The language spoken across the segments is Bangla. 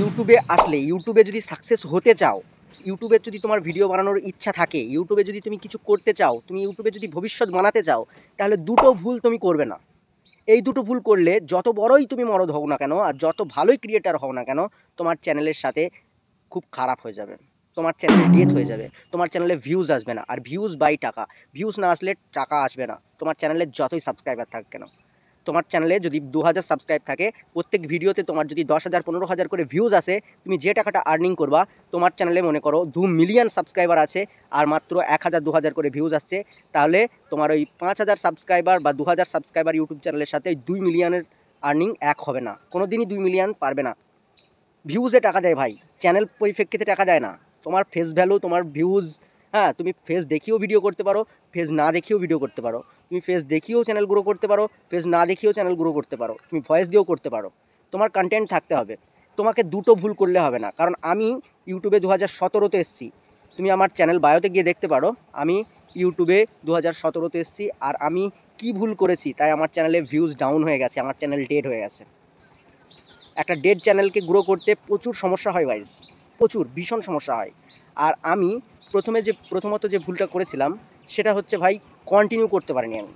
ইউটিউবে আসলে ইউটিউবে যদি সাকসেস হতে চাও, ইউটিউবে যদি তোমার ভিডিও বানানোর ইচ্ছা থাকে, ইউটিউবে যদি তুমি কিছু করতে চাও, তুমি ইউটিউবে যদি ভবিষ্যৎ বানাতে চাও, তাহলে দুটো ভুল তুমি করবে না। এই দুটো ভুল করলে যত বড়ই তুমি মরদ হও না কেন আর যত ভালোই ক্রিয়েটার হও না কেন, তোমার চ্যানেলের সাথে খুব খারাপ হয়ে যাবে, তোমার চ্যানেল ডেথ হয়ে যাবে, তোমার চ্যানেলে ভিউজ আসবে না। আর ভিউজ বাই টাকা, ভিউজ না আসলে টাকা আসবে না। তোমার চ্যানেলে যতই সাবস্ক্রাইবার থাক কেন, তোমার চ্যানেলে যদি 2000 সাবস্ক্রাইব থাকে, প্রত্যেক ভিডিওতে তোমার যদি 10,000 15,000 করে ভিউজ আসে, তুমি যে টাকাটা আর্নিং করবা, তোমার চ্যানেলে মনে করো 2 মিলিয়ন সাবস্ক্রাইবার আছে আর মাত্র 1000 2000 করে ভিউজ আসছে, তাহলে তোমার ওই 5000 সাবস্ক্রাইবার বা 2000 সাবস্ক্রাইবার ইউটিউব চ্যানেলের সাথে 2 মিলিয়নের আর্নিং এক হবে না, কোনো দিনই 2 মিলিয়ন পারবে না। ভিউজে টাকা দেয় ভাই, চ্যানেল পরিপ্রেক্ষিতে টাকা দেয় না। তোমার ফেস ভ্যালু, তোমার ভিউজ, হ্যাঁ তুমি ফেস দেখিয়েও ভিডিও করতে পারো, ফেস না দেখিয়েও ভিডিও করতে পারো, তুমি ফেস দেখিয়েও চ্যানেল গ্রো করতে পারো, ফেস না দেখিয়েও চ্যানেল গ্রো করতে পারো, তুমি ভয়েস দিয়েও করতে পারো। তোমার কন্টেন্ট থাকতে হবে, তোমাকে দুটো ভুল করলে হবে না। কারণ আমি ইউটিউবে 2017-তে এসেছি, তুমি আমার চ্যানেল বায়োতে গিয়ে দেখতে পারো, আমি ইউটিউবে 2017-তে এসেছি। আর আমি কি ভুল করেছি তাই আমার চ্যানেলে ভিউজ ডাউন হয়ে গেছে, আমার চ্যানেল ডেড হয়ে গেছে। একটা ডেড চ্যানেলকে গ্রো করতে প্রচুর সমস্যা হয় গাইজ, প্রচুর ভীষণ সমস্যা হয়। আর আমি প্রথমত যে ভুলটা করেছিলাম সেটা হচ্ছে ভাই, কন্টিনিউ করতে পারিনি আমি।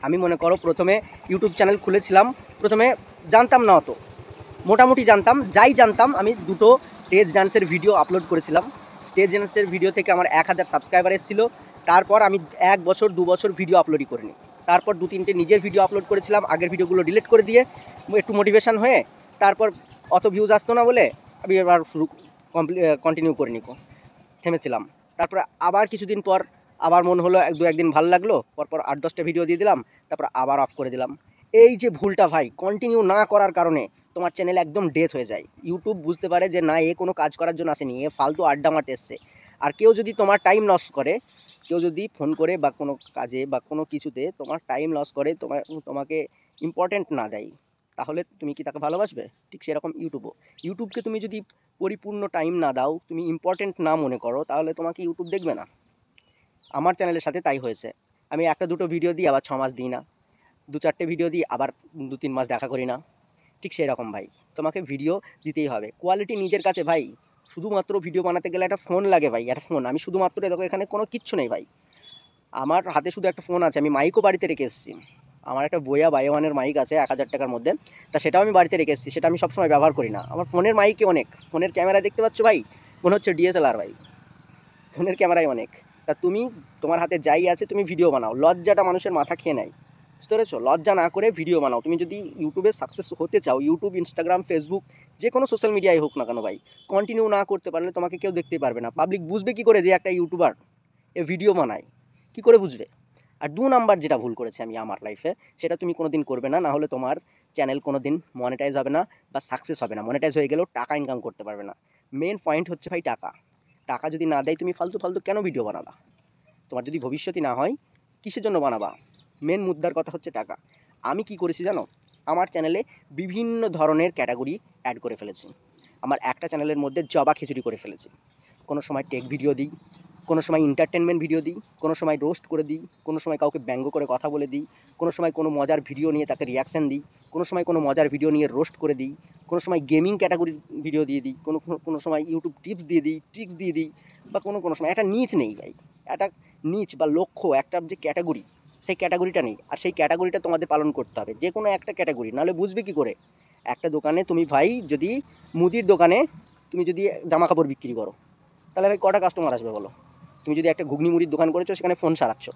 আমি মনে করো প্রথমে ইউটিউব চ্যানেল খুলেছিলাম, প্রথমে জানতাম না অত, মোটামুটি জানতাম, যাই জানতাম আমি দুটো স্টেজ ডান্সের ভিডিও আপলোড করেছিলাম। স্টেজ ডান্সের ভিডিও থেকে আমার 1000 সাবস্ক্রাইবার এসেছিলো। তারপর আমি 1 বছর 2 বছর ভিডিও আপলোডই করিনি। তারপর 2-3টে নিজের ভিডিও আপলোড করেছিলাম, আগের ভিডিওগুলো ডিলিট করে দিয়ে একটু মোটিভেশন হয়ে, তারপর অত ভিউজ আসতো না বলে আমি এবার কন্টিনিউ করিনি, থেমেছিলাম। তারপরে আবার কিছুদিন পর আবার মন হলো, 1-2 দিন ভালো লাগলো, পরপর 8-10টা ভিডিও দিয়ে দিলাম, তারপর আবার অফ করে দিলাম। এই যে ভুলটা ভাই, কন্টিনিউ না করার কারণে তোমার চ্যানেল একদম ডেথ হয়ে যায়। ইউটিউব বুঝতে পারে যে না, এ কোনো কাজ করার জন্য আসেনি, এ ফালতু আড্ডা মারতে এসছে। আর কেউ যদি তোমার টাইম লস করে, কেউ যদি ফোন করে বা কোনো কাজে বা কোনো কিছুতে তোমার টাইম লস করে, তোমাকে ইম্পর্টেন্ট না দেয়, তাহলে তুমি কি তাকে ভালোবাসবে? ঠিক সেরকম ইউটিউবকে তুমি যদি পরিপূর্ণ টাইম না দাও, তুমি ইম্পর্টেন্ট না মনে করো, তাহলে তোমাকে ইউটিউব দেখবে না। আমার চ্যানেলের সাথে তাই হয়েছে। আমি 1-2 ভিডিও দিই, আবার 6 মাস দিই না, 2-4টে ভিডিও দিই, আবার 2-3 মাস দেখা করি না। ঠিক সেই রকম ভাই, তোমাকে ভিডিও দিতেই হবে। কোয়ালিটি নিজের কাছে ভাই। শুধুমাত্র ভিডিও বানাতে গেলে একটা ফোন লাগে ভাই, একটা ফোন। আমি শুধুমাত্র দেখো এখানে কোনো কিচ্ছু নেই ভাই, আমার হাতে শুধু একটা ফোন আছে। আমি মাইকও বাড়িতে রেখে এসেছি, আমার একটা বোয়া বাই 1-এর মাইক আছে 1000 টাকার মধ্যে, তা সেটাও আমি বাড়িতে রেখে এসেছি, সেটা আমি সবসময় ব্যবহার করি না। আমার ফোনের মাইকে অনেক, ফোনের ক্যামেরা দেখতে পাচ্ছ ভাই, মনে হচ্ছে ডিএসএলআর ভাই, ফোনের ক্যামেরাই অনেক। তা তুমি তোমার হাতে যাই আছে তুমি ভিডিও বানাও, লজ্জাটা মানুষের মাথা খেয়ে নেয়, বুঝতে পেরেছো? লজ্জা না করে ভিডিও বানাও। তুমি যদি ইউটিউবে সাকসেস হতে চাও, ইউটিউব, ইনস্টাগ্রাম, ফেসবুক, যে কোনো সোশ্যাল মিডিয়ায় হোক না কেন ভাই, কন্টিনিউ না করতে পারলে তোমাকে কেউ দেখতেই পারবে না। পাবলিক বুঝবে কী করে যে একটা ইউটিউবার এ ভিডিও বানায়, কী করে বুঝবে? আর 2 নাম্বার যেটা ভুল করেছি আমি আমার লাইফে, সেটা তুমি কোনো দিন করবে না, না হলে তোমার চ্যানেল কোনো দিন মনিটাইজ হবে না বা সাকসেস হবে না। মনিটাইজ হয়ে গেলেও টাকা ইনকাম করতে পারবে না। মেন পয়েন্ট হচ্ছে ভাই টাকা। টাকা যদি না দেয়, তুমি ফালতু ফালতু কেন ভিডিও বানাবা? তোমার যদি ভবিষ্যৎই না হয়, কিসের জন্য বানাবা? মেন মুদ্রার কথা হচ্ছে টাকা। আমি কি করেছি জানো? আমার চ্যানেলে বিভিন্ন ধরনের ক্যাটাগরি অ্যাড করে ফেলেছি। আমার একটা চ্যানেলের মধ্যে জবা খিচুড়ি করে ফেলেছি। কোনো সময় টেক ভিডিও দিই, কোনো সময় এন্টারটেনমেন্ট ভিডিও দিই, কোনো সময় রোস্ট করে দিই, কোনো সময় কাউকে ব্যঙ্গ করে কথা বলে দিই, কোনো সময় কোনো মজার ভিডিও নিয়ে তাকে রিয়াকশান দিই, কোনো সময় কোনো মজার ভিডিও নিয়ে রোস্ট করে দিই, কোনো সময় গেমিং ক্যাটাগরির ভিডিও দিয়ে দিই, কোনো সময় ইউটিউব টিপস দিয়ে দিই, ট্রিক্স দিয়ে দিই, বা কোনো সময় একটা নিচ নেই ভাই, একটা নিচ বা লক্ষ্য, একটা যে ক্যাটাগরি, সেই ক্যাটাগরিটা নেই। আর সেই ক্যাটাগরিটা তোমাদের পালন করতে হবে, যে কোনো একটা ক্যাটাগরি, নাহলে বুঝবে কী করে? একটা দোকানে তুমি ভাই যদি মুদির দোকানে তুমি যদি জামা কাপড় বিক্রি করো, তাহলে ভাই কটা কাস্টমার আসবে বলো? তুমি যদি একটা ঘুগনি মুড়ির দোকান করেছো, সেখানে ফোন সারাচ্ছ,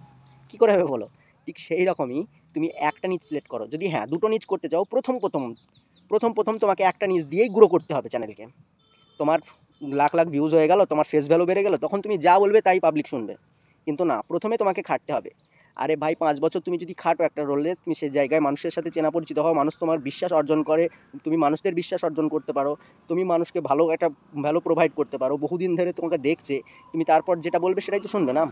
কী করে হবে বলো? ঠিক সেই রকমই তুমি একটা নিচ সিলেক্ট করো। যদি হ্যাঁ দুটো নিচ করতে চাও, প্রথম তোমাকে একটা নিচ দিয়েই গ্রো করতে হবে চ্যানেলকে। তোমার লাখ লাখ ভিউজ হয়ে গেল, তোমার ফেস ভ্যালু বেড়ে গেল, তখন তুমি যা বলবে তাই পাবলিক শুনবে। কিন্তু না, প্রথমে তোমাকে খাটতে হবে। আরে ভাই 5 বছর তুমি যদি খাটো একটা রোলে, তুমি সেই জায়গায় মানুষের সাথে চেনা পরিচিত হও, মানুষ তোমার বিশ্বাস অর্জন করে, তুমি মানুষদের বিশ্বাস অর্জন করতে পারো, তুমি মানুষকে ভালো একটা ভ্যালু প্রোভাইড করতে পারো, বহুদিন ধরে তোমাকে দেখছে, তুমি তারপর যেটা বলবে সেটাই তো শুনবে না?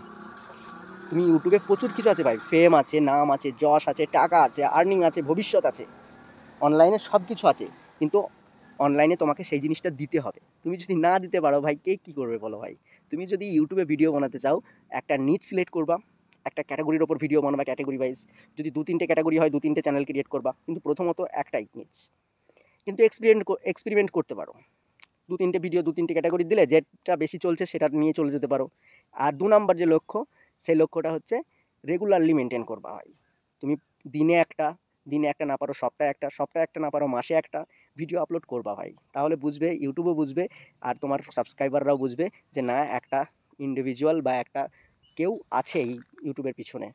তুমি ইউটিউবে প্রচুর কিছু আছে ভাই, ফেম আছে, নাম আছে, যশ আছে, টাকা আছে, আর্নিং আছে, ভবিষ্যৎ আছে, অনলাইনে সব কিছু আছে। কিন্তু অনলাইনে তোমাকে সেই জিনিসটা দিতে হবে। তুমি যদি না দিতে পারো ভাই, কে কী করবে বলো ভাই? তুমি যদি ইউটিউবে ভিডিও বানাতে চাও, একটা নিচ সিলেক্ট করবা, একটা ক্যাটাগরির ওপর ভিডিও বানাবা, ক্যাটাগরি ওয়াইজ। যদি 2-3টে ক্যাটাগরি হয়, 2-3টে চ্যানেল ক্রিয়েট করবা, কিন্তু প্রথমত একটাই নিচ। কিন্তু এক্সপেরিমেন্ট করতে পারো। 2-3টে ভিডিও 2-3টে ক্যাটাগরি দিলে যেটা বেশি চলছে সেটা নিয়ে চলে যেতে পারো। আর 2 নাম্বার যে লক্ষ্য, সেই লক্ষ্যটা হচ্ছে রেগুলারলি মেনটেন করবা ভাই। তুমি দিনে একটা না পারো সপ্তাহে একটা না পারো মাসে একটা ভিডিও আপলোড করবা ভাই। তাহলে বুঝবে, ইউটিউবও বুঝবে আর তোমার সাবস্ক্রাইবাররাও বুঝবে যে না, একটা ইন্ডিভিজুয়াল বা একটা কেউ আছে এই ইউটিউবের পিছনে।